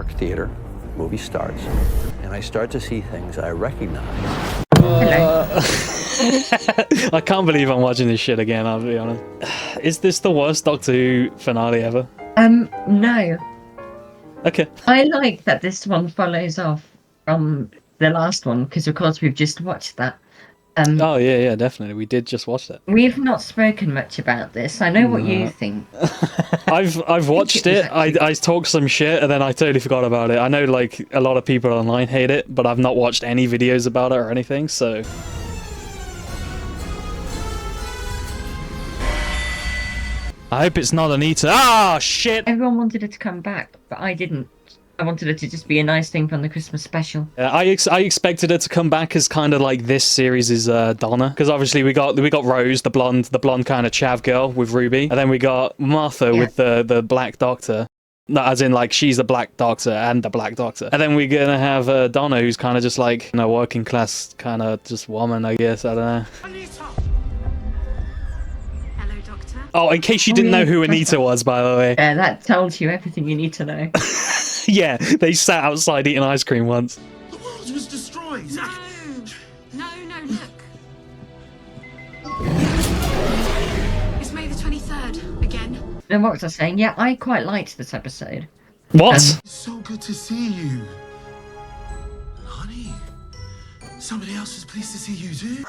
dark theater, movie starts, and I start to see things I recognize. I can't believe I'm watching this shit again, I'll be honest. Is this the worst Doctor Who finale ever? No. Okay. I like that this one follows off from the last one, because of course we've just watched that. Oh yeah, definitely. We did just watch that. We've not spoken much about this. I know what you think. I've watched it. I talked some shit and then I totally forgot about it. I know like a lot of people online hate it, but I've not watched any videos about it or anything, so. I hope it's not Anita. Ah, shit! Everyone wanted her to come back, but I didn't. I wanted it to just be a nice thing from the Christmas special. I expected her to come back as kind of like this series is Donna, because obviously we got Rose, the blonde kind of chav girl with Ruby, and then we got Martha with the Black Doctor. No, as in like she's the Black Doctor and the Black Doctor, and then we're gonna have Donna, who's kind of just like working class kind of just woman, I guess. I don't know. Hello, Doctor. Oh, in case you didn't know who Anita was, by the way. Yeah, that tells you everything you need to know. Yeah, they sat outside eating ice cream once. The world was destroyed. No, look. It's May the 23rd again. And what was I saying? Yeah, I quite liked this episode. What? It's so good to see you. Honey, somebody else is pleased to see you too.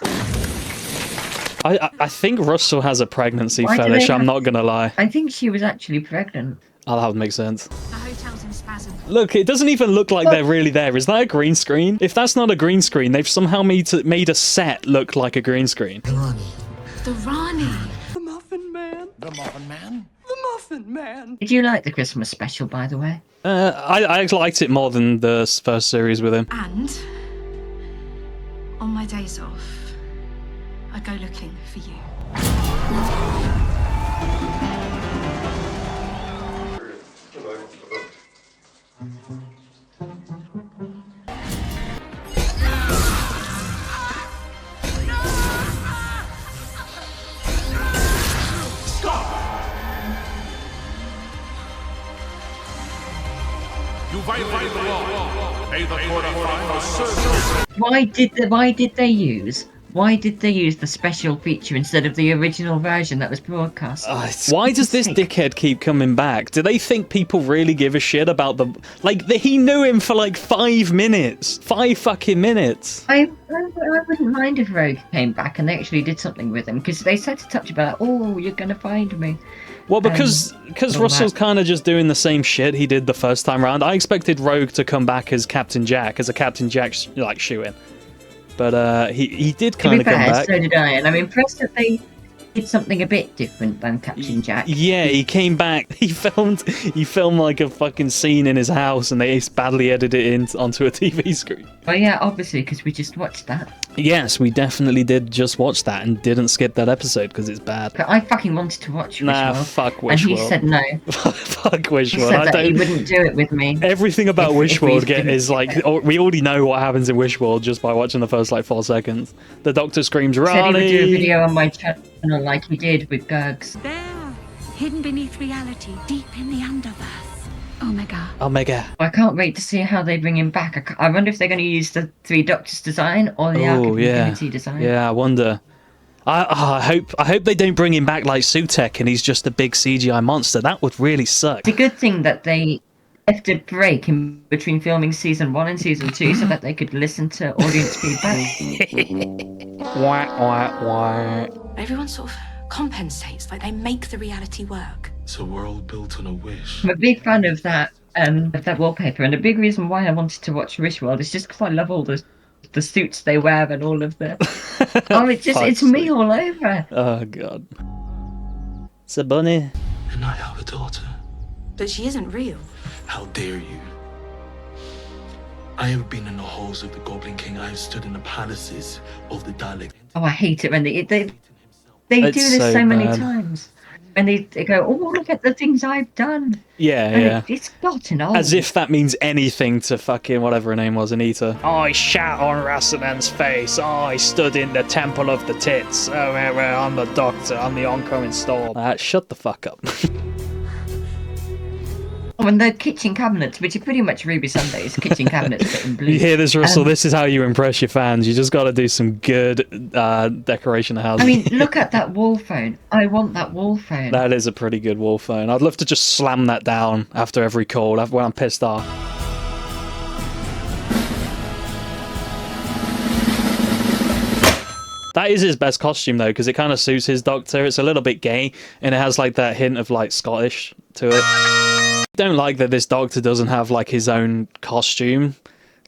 I think Russell has a pregnancy fetish, I'm not gonna lie. I think she was actually pregnant. Oh, that would make sense. The hotel's in spasm. Look, it doesn't even look like they're really there. Is that a green screen? If that's not a green screen, they've somehow made a set look like a green screen. The Rani. The Rani. The Muffin Man. The Muffin Man? The Muffin Man. Did you like the Christmas special, by the way? I liked it more than the first series with him. And on my days off, I go looking for you. You violated the law. May the court of final serve. Why did they use the special feature instead of the original version that was broadcast? Why does this dickhead keep coming back? Do they think people really give a shit about the... he knew him for like 5 minutes. 5 fucking minutes. I wouldn't mind if Rogue came back and they actually did something with him, because they said to touch about, oh, you're gonna find me. Well, because Russell's kind of just doing the same shit he did the first time round. I expected Rogue to come back as Captain Jack, as a Captain Jack shoe-in. But he did kind of come back. So did I, and I'm impressed that they did something a bit different than Captain Jack. Yeah, he came back. He filmed like a fucking scene in his house, and they badly edited it onto a TV screen. Well, yeah, obviously, because we just watched that. Yes, we definitely did just watch that and didn't skip that episode because it's bad. But I fucking wanted to watch Wishworld. Nah, fuck Wishworld. And he said no. Fuck Wishworld. He said that he wouldn't do it with me. Everything about Wishworld is like, we already know what happens in Wishworld just by watching the first like 4 seconds. The Doctor screams, "Rani!" Said he would do a video on my channel like he did with Gurgs. There, hidden beneath reality, deep in the underverse. Omega. Omega. I can't wait to see how they bring him back. I wonder if they're going to use the 3 Doctors design or the Arc of Infinity design. Yeah, I wonder. I hope they don't bring him back like Sutek and he's just a big CGI monster. That would really suck. It's a good thing that they left a break in between filming season 1 and season 2 so that they could listen to audience feedback. Everyone sort of compensates, like they make the reality work. It's a world built on a wish. I'm a big fan of that wallpaper, and a big reason why I wanted to watch Wishworld is just because I love all the suits they wear and all of the... it's me all over. Oh, God. It's a bunny. And I have a daughter. But she isn't real. How dare you? I have been in the halls of the Goblin King. I have stood in the palaces of the Daleks. Oh, I hate it when they do this so many times. And they go, oh, look at the things I've done. Yeah. It's gotten old. As if that means anything to fucking whatever her name was, Anita. I shat on Rassanan's face. I stood in the Temple of the Tits. Oh, I'm the Doctor. I'm the oncoming storm. Shut the fuck up. And the kitchen cabinets, which are pretty much Ruby Sunday's kitchen cabinets, but in blue. You hear this, Russell? This is how you impress your fans. You just got to do some good decoration of houses. I mean, look at that wall phone. I want that wall phone. That is a pretty good wall phone. I'd love to just slam that down after every call when I'm pissed off. That is his best costume though, because it kind of suits his Doctor. It's a little bit gay, and it has like that hint of like Scottish to it. I don't like that this Doctor doesn't have like his own costume.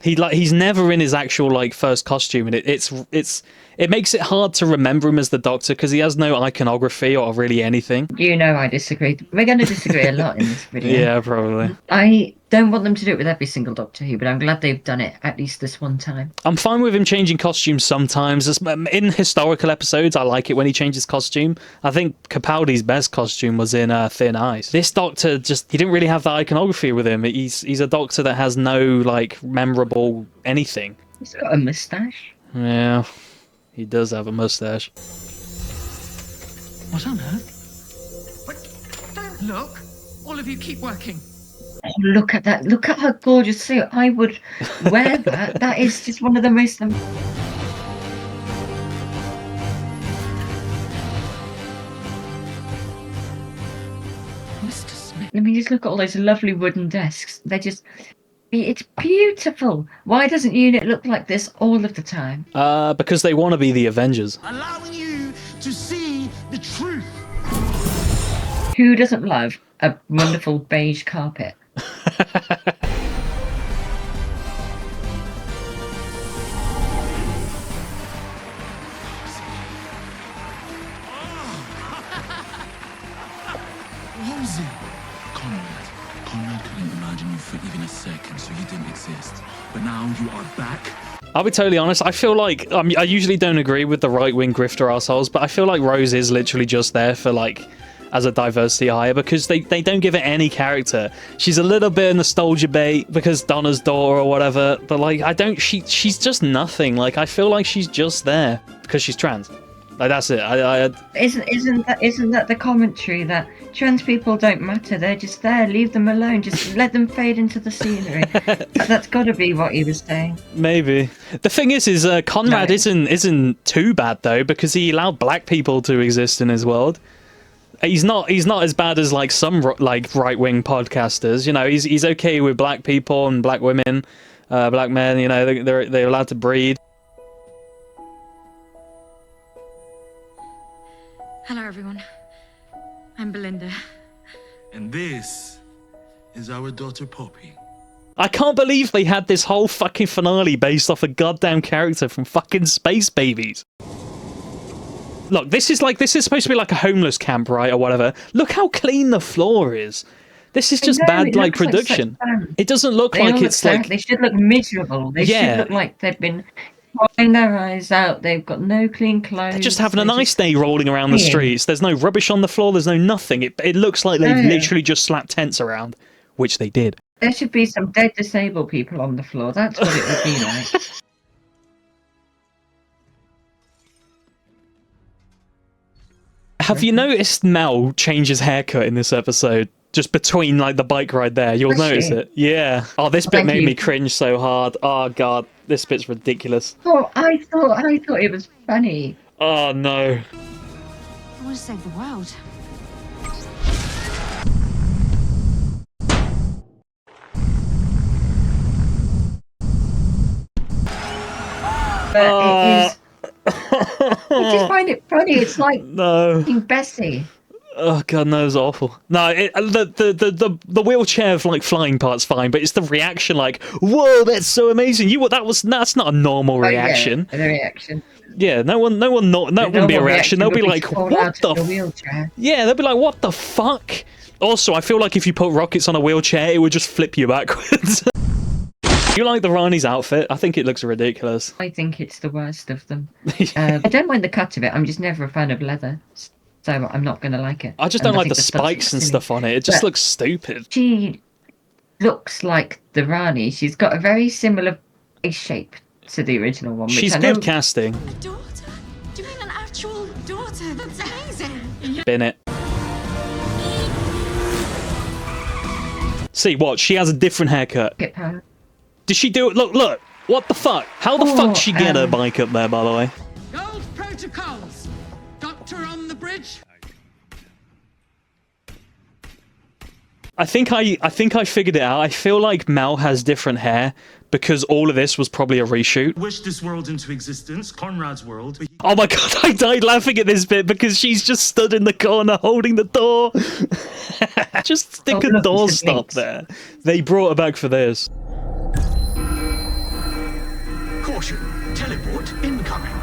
He's never in his actual like first costume, and it makes it hard to remember him as the Doctor because he has no iconography or really anything. You know I disagree. We're going to disagree a lot in this video. Yeah, probably. I don't want them to do it with every single Doctor Who, but I'm glad they've done it at least this one time. I'm fine with him changing costumes sometimes. In historical episodes, I like it when he changes costume. I think Capaldi's best costume was in Thin Ice. This Doctor he didn't really have the iconography with him. He's a Doctor that has no like memorable anything. He's got a moustache. Yeah, he does have a moustache. What on earth? But don't look. All of you keep working. Oh, look at that. Look at her gorgeous suit. I would wear that. That is just one of the most... Mr. Smith. I mean, just look at all those lovely wooden desks. They're just... It's beautiful. Why doesn't Unit look like this all of the time? Because they want to be the Avengers. Allowing you to see the truth. Who doesn't love a wonderful beige carpet? Rosie! Conrad couldn't imagine you for even a second, so you didn't exist. But now you are back. I'll be totally honest, I feel like... I usually don't agree with the right-wing grifter assholes, but I feel like Rose is literally just there for, like... as a diversity hire because they don't give it any character. She's a little bit of nostalgia bait because Donna's daughter or whatever, but like she's just nothing. Like I feel like she's just there because she's trans. Like that's it. Isn't that the commentary that trans people don't matter? They're just there. Leave them alone. Just let them fade into the scenery. That's got to be what he was saying. Maybe. The thing is Conrad isn't too bad though because he allowed black people to exist in his world. He's not as bad as like some like right-wing podcasters. You know, he's okay with black people and black women, black men. You know, they're allowed to breed. Hello, everyone. I'm Belinda. And this is our daughter Poppy. I can't believe they had this whole fucking finale based off a goddamn character from fucking Space Babies. Look, this is supposed to be like a homeless camp, right, or whatever. Look how clean the floor is. This is just bad, like, production. It doesn't look like it's like... They should look miserable. They should look like they've been crying their eyes out. They've got no clean clothes. They're just having a nice day rolling around the streets. There's no rubbish on the floor. There's no nothing. It looks like they've literally just slapped tents around, which they did. There should be some dead disabled people on the floor. That's what it would be like. Have you noticed Mel change his haircut in this episode? Just between like the bike ride there, you'll notice it. Yeah. Oh, this bit made me cringe so hard. Oh god, this bit's ridiculous. Oh, I thought it was funny. Oh no. I want to save the world. But it is. I just find it funny. It's like Bessie. Oh god, no, it was awful. No, the wheelchair like flying part's fine, but it's the reaction like, whoa, that's so amazing. That's not a normal reaction. Yeah, the reaction. Yeah, that wouldn't be a reaction. They'll be like, what the wheelchair? Yeah, they'll be like, what the fuck? Also, I feel like if you put rockets on a wheelchair, it would just flip you backwards. You like the Rani's outfit? I think it looks ridiculous. I think it's the worst of them. I don't mind the cut of it. I'm just never a fan of leather, so I'm not going to like it. I just don't like the spikes and stuff on it. It just looks stupid. She looks like the Rani. She's got a very similar face shape to the original one. She's good casting. A daughter? Do you mean an actual daughter? That's amazing. Bin it. See, what? She has a different haircut. Get power. Did she do it? Look. What the fuck? How the fuck did she get her bike up there, by the way? Gold protocols. Doctor on the bridge. I think I figured it out. I feel like Mel has different hair because all of this was probably a reshoot. Wish this world into existence, Conrad's world. Oh my god, I died laughing at this bit because she's just stood in the corner holding the door. Just stick a look, door it's a stop lynx. there. They brought her back for this. Caution, teleport incoming.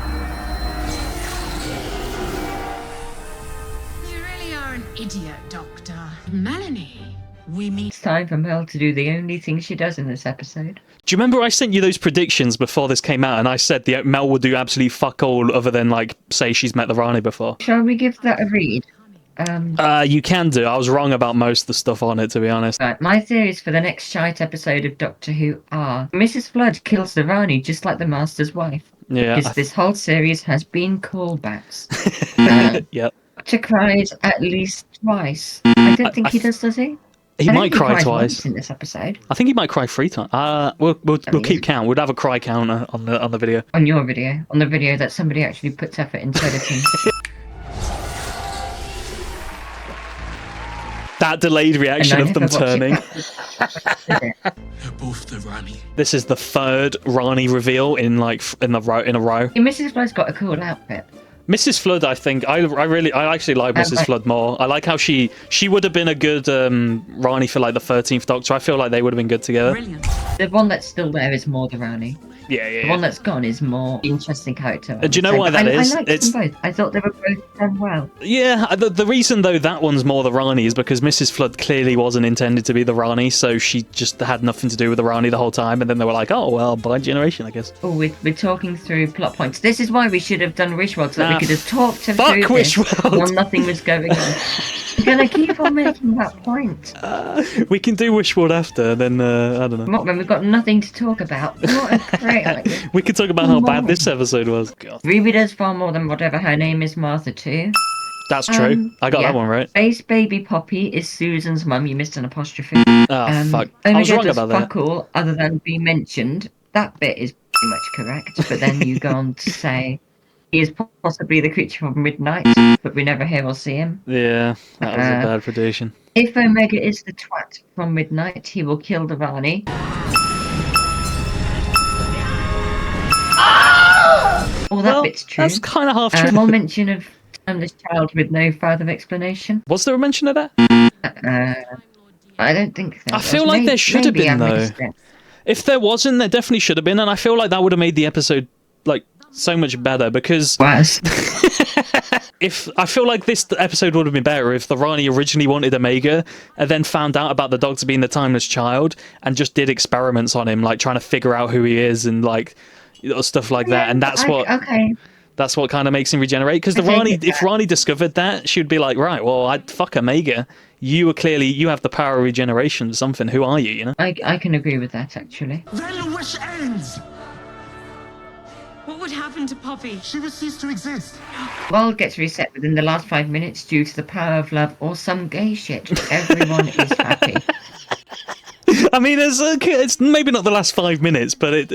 You really are an idiot, Doctor. Melanie. We meet. It's time for Mel to do the only thing she does in this episode. Do you remember I sent you those predictions before this came out and I said the Mel would do absolutely fuck all other than like say she's met the Rani before? Shall we give that a read? You can do. I was wrong about most of the stuff on it, to be honest. Right, my theories for the next shite episode of Doctor Who are Mrs. Flood kills the Rani just like the Master's wife. Yeah. Because this whole series has been callbacks. Yep. Doctor cries at least twice. I don't think he does he? He I might think cry cries twice. once in this episode. I think he might cry 3 times. We'll keep count. We'll have a cry counter on the video. On your video. On the video that somebody actually puts effort into editing. That delayed reaction of them turning. They're both the Rani. This is the 3rd Rani reveal in a row. Mrs. Flood's got a cool outfit. Mrs. Flood, I think I actually like Mrs. Flood more. I like how she would have been a good Rani for like the 13th Doctor. I feel like they would have been good together. Brilliant. The one that's still there is more the Rani. Yeah. The one that's gone is more interesting character. Do you know why that is? I liked them both. I thought they were both done well. Yeah, the reason though that one's more the Rani is because Mrs. Flood clearly wasn't intended to be the Rani, so she just had nothing to do with the Rani the whole time, and then they were like, oh well, by generation, I guess. Oh, we're talking through plot points. This is why we should have done Wishworld, so that we could have talked through fuck this Wishworld. while nothing was going on. We're gonna keep on making that point. We can do Wishworld after, then I don't know. What when we've got nothing to talk about? What a great idea. We could talk about how bad this episode was. God. Ruby does far more than whatever her name is, Martha too. That's true. I got yeah. that one right. Space Baby Poppy is Susan's mum. You missed an apostrophe. Oh, fuck. I Omega was wrong does about that. fuck all other than be mentioned. That bit is pretty much correct. But then you go on to say he is possibly the creature of midnight, but we never hear or see him. Yeah, that was a bad prediction. If Omega is the twat from midnight, he will kill the Rani. All that bit's true. That's kind of half true. More mention of timeless child with no further explanation. Was there a mention of that? I don't think so. I feel like there should have been, though. If there wasn't, there definitely should have been, and I feel like that would have made the episode like so much better because Worse. I feel like this episode would have been better if the Rani originally wanted Omega and then found out about the Doctor being the timeless child and just did experiments on him, like trying to figure out who he is and like stuff like that. And that's that's what kind of makes him regenerate. Because if Rani discovered that, she would be like, right, well, I'd fuck Omega. You have the power of regeneration or something. Who are you? You know. I can agree with that actually. Then the wish ends. What would happen to Poppy? She will cease to exist. World gets reset within the last 5 minutes due to the power of love or some gay shit. Everyone is happy. I mean, it's maybe not the last 5 minutes, but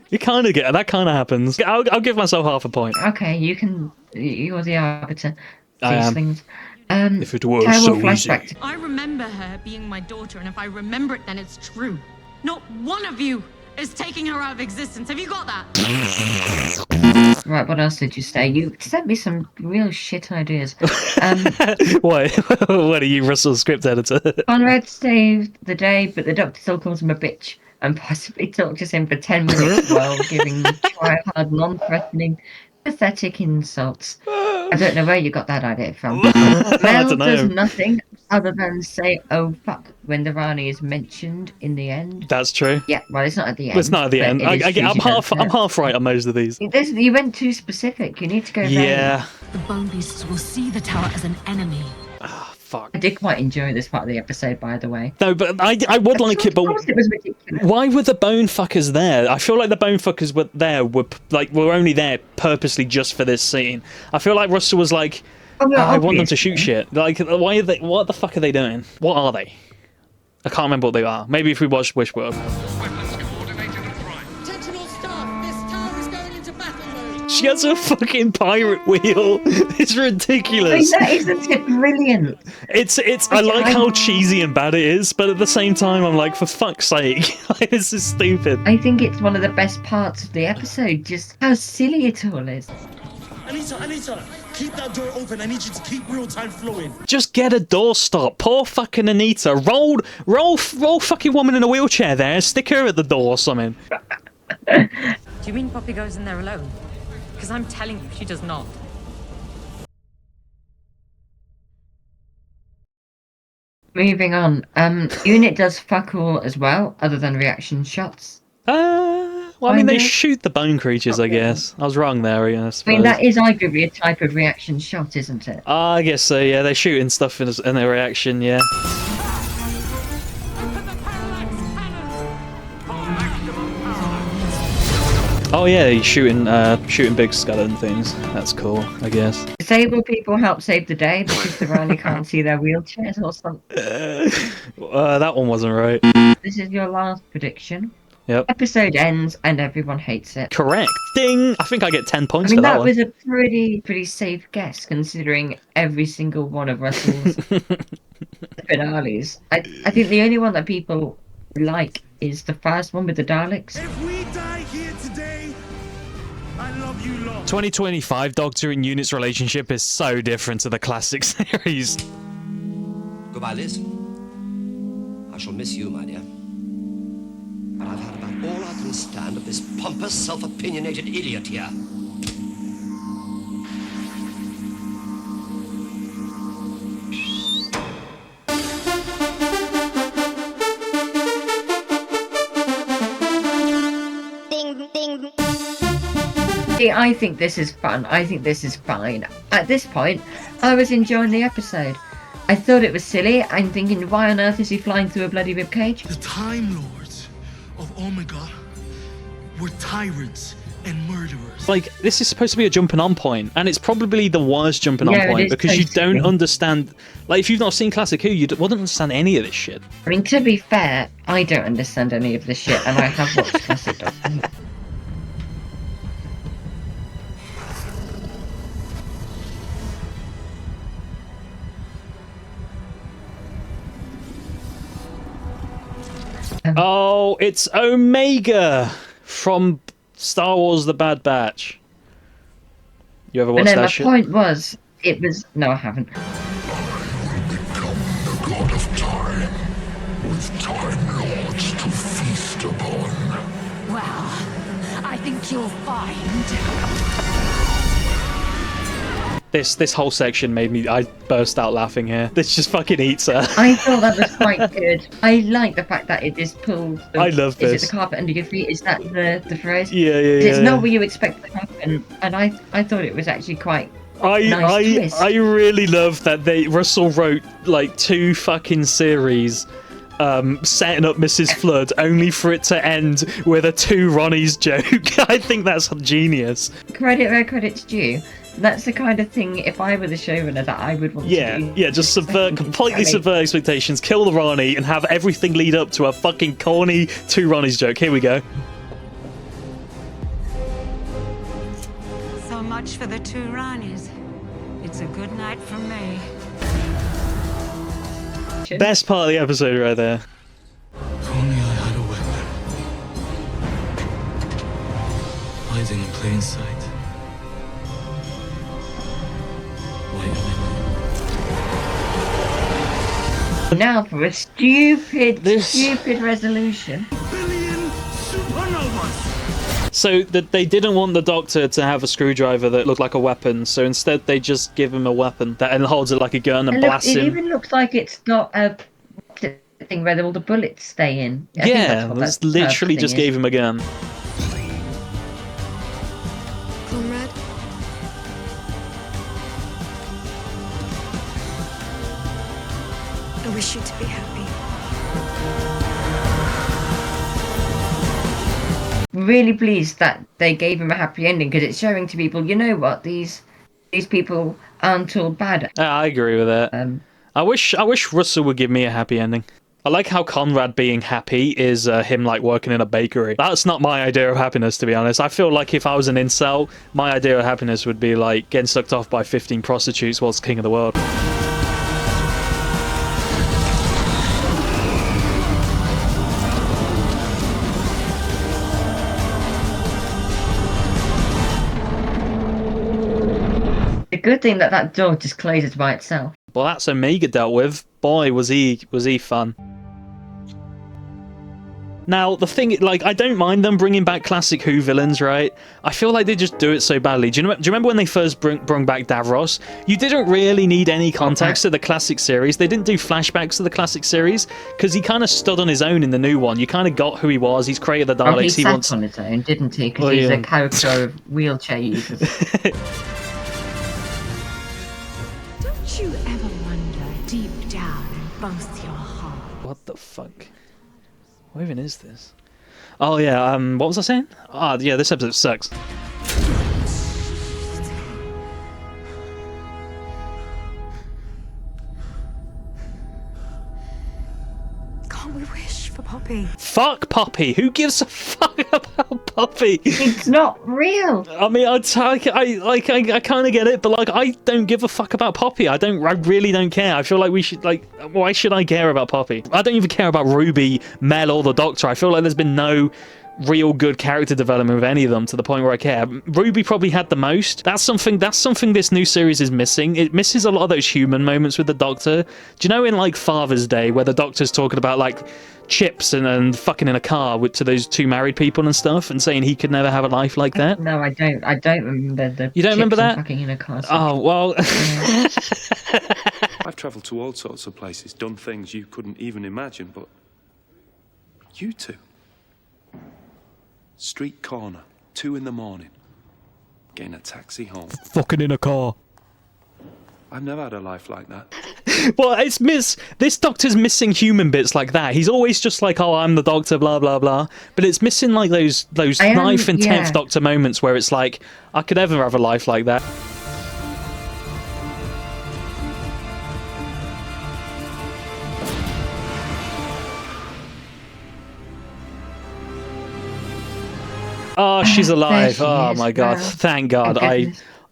you kind of get that kind of happens. I'll give myself half a point. Okay, you're the arbiter. I These am. things. If it was Terrible so flashback easy. to I remember her being my daughter, and if I remember it, then it's true. Not one of you is taking her out of existence. Have you got that? Right, what else did you say? You sent me some real shit ideas. Why? What are you, Russell's script editor? Conrad saved the day, but the Doctor still calls him a bitch and possibly tortures him for 10 minutes while giving try-hard, non-threatening, pathetic insults. I don't know where you got that idea from. Mel does nothing other than say, oh fuck, when the Rani is mentioned in the end. That's true. Yeah, well, it's not at the end. It's not at the end. I'm half right on most of these. You went too specific. You need to go Yeah. The bone beasts will see the tower as an enemy. Fuck. I did quite enjoy this part of the episode, by the way. No, but I would like it, but It was ridiculous. why were the bone fuckers there? I feel like the bone fuckers were only there purposely just for this scene. I feel like Russell was like, Oh, no, I want them to obviously. shoot shit. Like, why are they? What the fuck are they doing? What are they? I can't remember what they are. Maybe if we watched Wishworld. She has a fucking pirate wheel. It's ridiculous. That isn't it brilliant? It's. I like how cheesy and bad it is, but at the same time, I'm like, for fuck's sake, this is stupid. I think it's one of the best parts of the episode, just how silly it all is. Anita, keep that door open. I need you to keep real time flowing. Just get a doorstop. Poor fucking Anita. Roll fucking woman in a wheelchair there. Stick her at the door or something. Do you mean Poppy goes in there alone? Because I'm telling you, she does not. Moving on. Unit does fuck all as well, other than reaction shots. Well, I mean, they shoot the bone creatures, I guess. I was wrong there, I guess. I mean, that is arguably a type of reaction shot, isn't it? I guess so, yeah. They're shooting stuff in their reaction, yeah. Oh yeah, he's shooting big skeleton things. That's cool, I guess. Disabled people help save the day because the Riley can't see their wheelchairs or something. That one wasn't right. This is your last prediction. Yep. Episode ends and everyone hates it. Correct. Ding! I think I get 10 points I mean, for that that one. was a pretty safe guess considering every single one of Russell's finales. I think the only one that people like is the first one with the Daleks. If we die here today, I love you lot. 2025 Doctor and Unit's relationship is so different to the classic series. Goodbye, Liz. I shall miss you, my dear. But I've had about all I can stand of this pompous, self-opinionated idiot here. See, I think this is fun. I think this is fine. At this point, I was enjoying the episode. I thought it was silly. I'm thinking, why on earth is he flying through a bloody ribcage? The Time Lords of Omega were tyrants and murderers. Like, this is supposed to be a jumping on point, and it's probably the worst jumping on Yeah, it point is because you totally. don't understand. Like, if you've not seen Classic Who, you wouldn't understand any of this shit. I mean, to be fair, I don't understand any of this shit, and I have watched Classic Doctor Who. Oh, it's Omega from Star Wars: The Bad Batch. You ever But watched no, that my shit? point was, it was... No, I haven't. Become the god of time, with Time Lords to feast upon. Well, I think you'll find. This whole section made me... I burst out laughing here. This just fucking eats her. I thought that was quite good. I like the fact that it is pulled... I love Is this. it the carpet under your feet? Is that the phrase? Yeah. It's not what you expect to happen, and I thought it was actually quite nice twist. I really love that Russell wrote like 2 fucking series setting up Mrs. Flood only for it to end with a 2 Ronnies joke. I think that's genius. Credit where credit's due. That's the kind of thing, if I were the showrunner, that I would want to do. Yeah, just completely subvert expectations, kill the Ronnie, and have everything lead up to a fucking corny 2 Ronnies joke. Here we go. So much for the 2 Ranis. It's a good night from me. Best part of the episode right there. If only I had a weapon. Hiding in plain sight. Now for a stupid resolution. Billion supernovas. So they didn't want the Doctor to have a screwdriver that looked like a weapon, so instead they just give him a weapon that holds it like a gun and blasts It him. even looks like it's got a thing where all the bullets stay in. I think that's what that's that literally thing just is. gave him a gun. Comrade? I wish you to be happy. Really pleased that they gave him a happy ending, because it's showing to people, you know what, these people aren't all bad. I agree with that. I wish Russell would give me a happy ending. I like how Conrad being happy is him like working in a bakery. That's not my idea of happiness, to be honest. I feel like if I was an incel, my idea of happiness would be like getting sucked off by 15 prostitutes whilst king of the world. The good thing that that door just closes by itself. Well, that's Omega dealt with. Boy, was he fun. Now, the thing, like, I don't mind them bringing back classic Who villains, right? I feel like they just do it so badly. Do you remember when they first brought back Davros? You didn't really need any context to the classic series. They didn't do flashbacks to the classic series because he kind of stood on his own in the new one. You kind of got who he was. He's created the Daleks. Oh, he sat on his own, didn't he? Because he's a character of wheelchair users. Don't you ever wonder deep down in both your hearts? What the fuck? What even is this? Oh yeah, what was I saying? Ah, yeah, this episode sucks. Can't we wish for Poppy? Fuck Poppy! Who gives a fuck about Poppy? It's not real. I mean, I kind of get it, but like, I don't give a fuck about Poppy. I really don't care. I feel like we should, like, why should I care about Poppy? I don't even care about Ruby, Mel, or the Doctor. I feel like there's been no real good character development with any of them to the point where I care. Ruby probably had the most. That's something this new series is missing. It misses a lot of those human moments with the Doctor. Do you know in like Father's Day where the Doctor's talking about like chips and fucking in a car to those two married people and stuff and saying he could never have a life like that? No, I don't. I don't remember the. You don't remember that? Fucking in a car. Oh well. I've travelled to all sorts of places, done things you couldn't even imagine, but you two. Street corner, 2 in the morning. Getting a taxi home. Fucking in a car. I've never had a life like that. Well, this Doctor's missing human bits like that. He's always just like, oh, I'm the Doctor, blah blah blah. But it's missing like those 9th and 10th Doctor moments where it's like, I could ever have a life like that. Oh, she's alive. Oh my god. Thank God.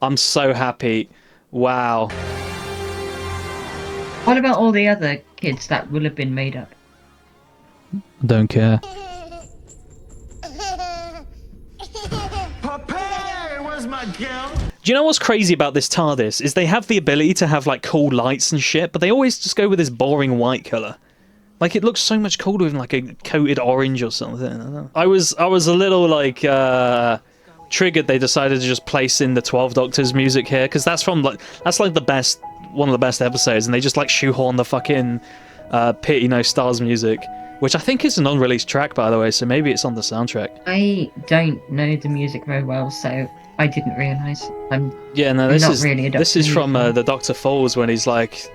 I'm so happy. Wow. What about all the other kids that will have been made up? Don't care. Poppy, where's my girl? Do you know what's crazy about this TARDIS? Is they have the ability to have like cool lights and shit, but they always just go with this boring white colour. Like, it looks so much cooler with like a coated orange or something. I don't know. I was a little like triggered they decided to just place in the 12 Doctors music here, because that's like one of the best episodes, and they just like shoehorn the fucking Pity No Stars music, which I think is an unreleased track, by the way, so maybe it's on the soundtrack. I don't know the music very well, so I didn't realise. This is from the Dr. Falls when he's like,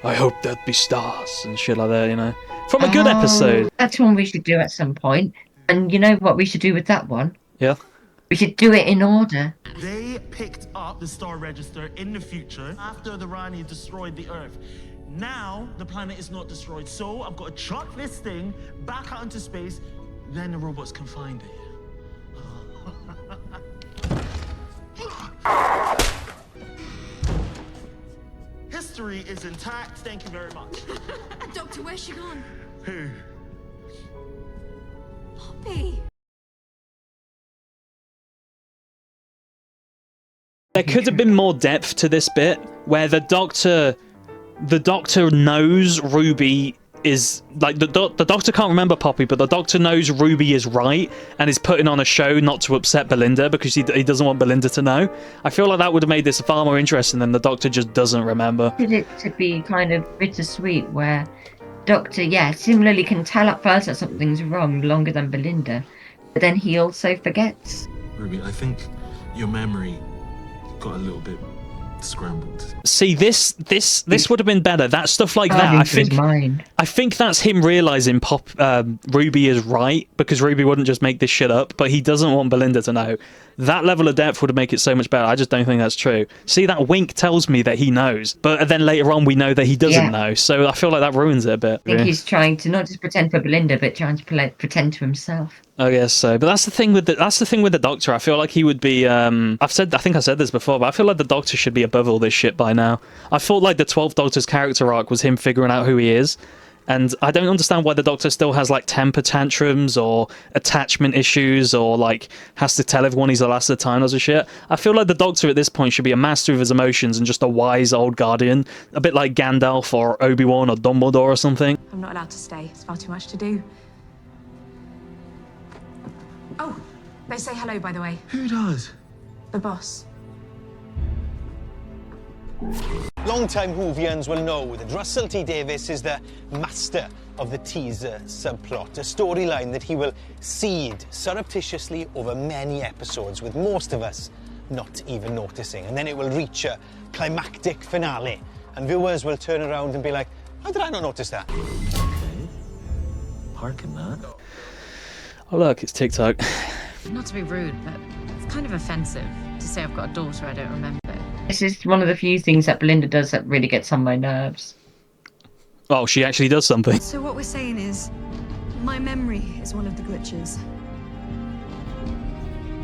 I hope there'd be stars and shit like that, you know. From a good episode. That's one we should do at some point. And you know what we should do with that one? Yeah. We should do it in order. They picked up the star register in the future after the Rani destroyed the Earth. Now the planet is not destroyed, so I've got to chuck this thing back out into space, then the robots can find it. History is intact, thank you very much. Doctor, where's she gone? Who? Poppy. There could have been more depth to this bit where the Doctor knows Ruby is like the Doctor can't remember Poppy, but the Doctor knows Ruby is right and is putting on a show not to upset Belinda because he doesn't want Belinda to know. I feel like that would have made this far more interesting than the Doctor just doesn't remember. Did it to be kind of bittersweet where Doctor, similarly can tell at first that something's wrong longer than Belinda, but then he also forgets. Ruby, I think your memory got a little bit scrambled. See, this would have been better. That stuff like that, I think that's him realizing Ruby is right, because Ruby wouldn't just make this shit up, but he doesn't want Belinda to know. That level of depth would make it so much better. I just don't think that's true. See, that wink tells me that he knows, but then later on we know that he doesn't know, so I feel like that ruins it a bit. I think he's trying to not just pretend for Belinda, but trying to pretend to himself. I guess so, but that's the thing with the Doctor. I feel like he would be. I think I said this before, but I feel like the Doctor should be above all this shit by now. I thought like the 12th Doctor's character arc was him figuring out who he is, and I don't understand why the Doctor still has like temper tantrums or attachment issues, or like has to tell everyone he's the last of the Time Lords and shit. I feel like the Doctor at this point should be a master of his emotions and just a wise old guardian, a bit like Gandalf or Obi-Wan or Dumbledore or something. I'm not allowed to stay. It's far too much to do. Oh, they say hello, by the way. Who does? The boss. Long-time Whovians will know that Russell T Davies is the master of the teaser subplot, a storyline that he will seed surreptitiously over many episodes, with most of us not even noticing. And then it will reach a climactic finale, and viewers will turn around and be like, how did I not notice that? Okay. Parking that. Oh look, it's TikTok. Not to be rude, but it's kind of offensive to say I've got a daughter I don't remember. This is one of the few things that Belinda does that really gets on my nerves. Oh, she actually does something. So what we're saying is, my memory is one of the glitches.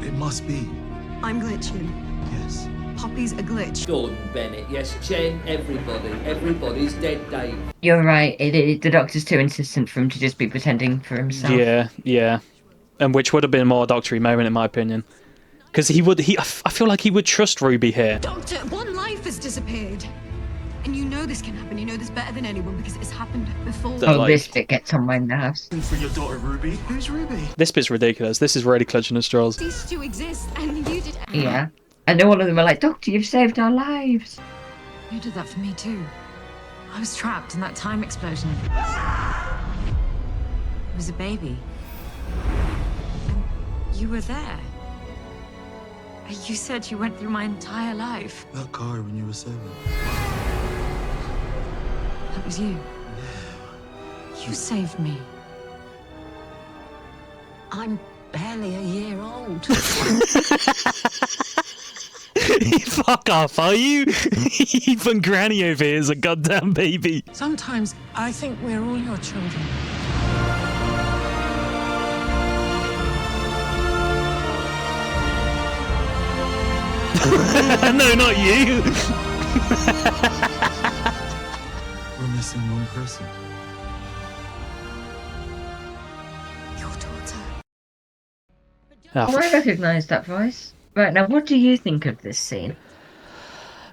It must be. I'm glitching. Yes. Poppy's a glitch. Gordon Bennett, yes, Chen, everybody's dead, Dave. You're right, the Doctor's too insistent for him to just be pretending for himself. Yeah. And which would have been a more Doctor-y moment in my opinion. Because I feel like he would trust Ruby here. Doctor, one life has disappeared. And you know this can happen. You know this better than anyone because it's happened before. This bit gets on my nerves. For your daughter, Ruby. Who's Ruby? This bit's ridiculous. This is really clutching at straws. These two exist, and you did. Yeah. And all of them are like, Doctor, you've saved our lives. You did that for me too. I was trapped in that time explosion. I was a baby. And you were there. You said you went through my entire life. That car when you were 7. That was you. You saved me. I'm barely a year old. Fuck off, are you? Even Granny over here is a goddamn baby. Sometimes I think we're all your children. No, not you. We're missing one person. Your daughter. Oh, I recognise that voice. Right, now what do you think of this scene?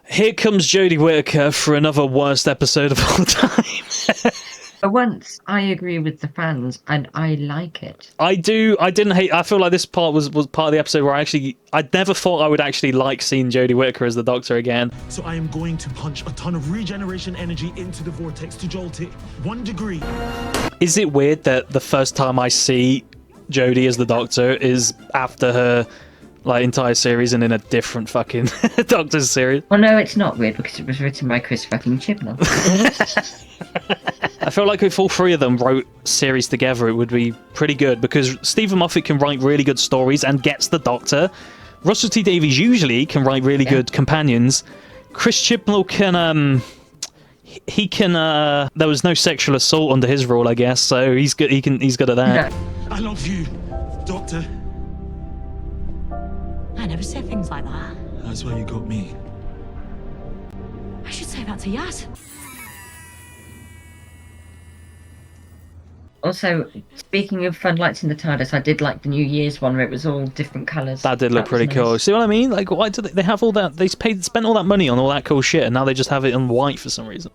Here comes Jodie Whittaker for another worst episode of all time. For once, I agree with the fans, and I like it. I didn't hate. I feel like this part was part of the episode where I never thought I would actually like seeing Jodie Whittaker as the Doctor again. So I am going to punch a ton of regeneration energy into the vortex to jolt it 1 degree. Is it weird that the first time I see Jodie as the Doctor is after her entire series and in a different fucking Doctor's series? Well, no, it's not weird because it was written by Chris fucking Chibnall. I feel like if all three of them wrote series together, it would be pretty good, because Stephen Moffat can write really good stories and gets the Doctor. Russell T Davies usually can write really good companions. Chris Chibnall can he can there was no sexual assault under his rule, I guess, so he's good. He's good at that. I love you, Doctor. I never said things like that. That's why you got me. I should say that to Yaz. Also, speaking of fun lights in the TARDIS, I did like the New Year's one where it was all different colours. That did look pretty cool. See what I mean? Like, why do they have all that? They spent all that money on all that cool shit, and now they just have it in white for some reason.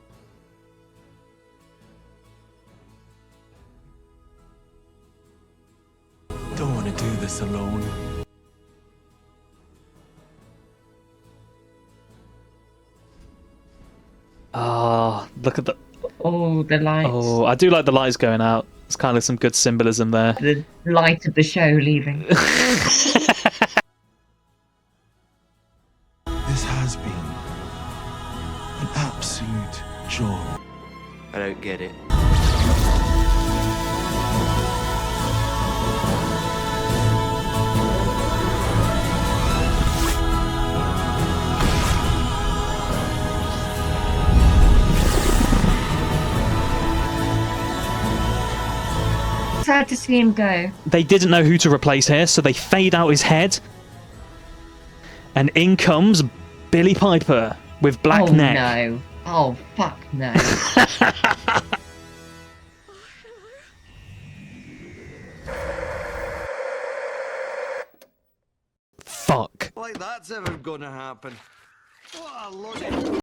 Don't want to do this alone. Ah, look at the... Oh, the lights. Oh, I do like the lights going out. It's kind of some good symbolism there. The light of the show leaving. This has been get it. Sad to see him go. They didn't know who to replace here, so they fade out his head. And in comes Billy Piper with black neck. No. Oh, fuck no. Fuck. Like that's ever gonna happen. What a load of...